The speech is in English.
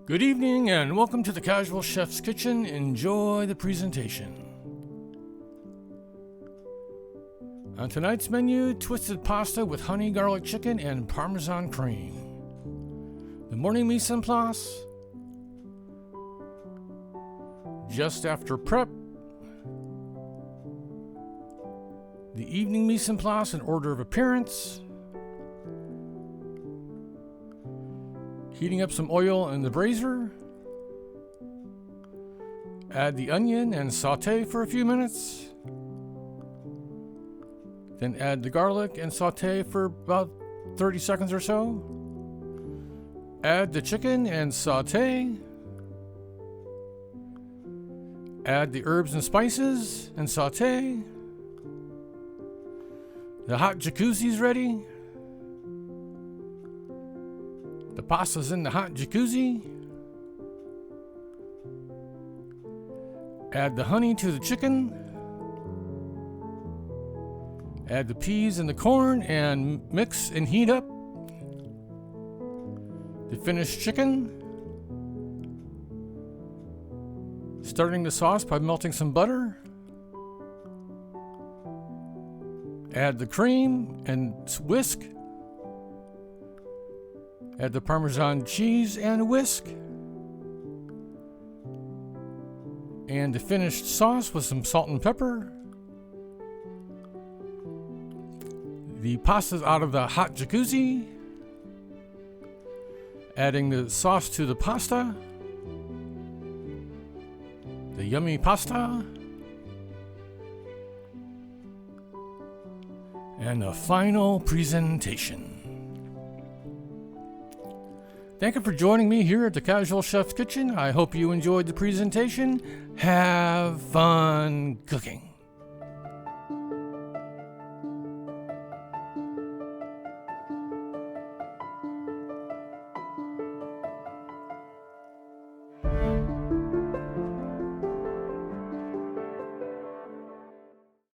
Good evening and welcome to the Casual Chef's Kitchen. Enjoy the presentation. On tonight's menu, twisted pasta with honey garlic chicken and Parmesan cream. The morning mise en place, just after prep. The evening mise en place in order of appearance. Heating up some oil in the brazier. Add the onion and saute for a few minutes. Then add the garlic and saute for about 30 seconds or so. Add the chicken and saute. Add the herbs and spices and saute. The hot jacuzzi is ready. The pasta's in the hot jacuzzi. Add the honey to the chicken. Add the peas and the corn and mix and heat up the finished chicken. Starting the sauce by melting some butter. Add the cream and whisk. Add the Parmesan cheese and whisk. And the finished sauce with some salt and pepper. The pasta's out of the hot jacuzzi. Adding the sauce to the pasta. The yummy pasta. And the final presentation. Thank you for joining me here at the Casual Chef's Kitchen. I hope you enjoyed the presentation. Have fun cooking.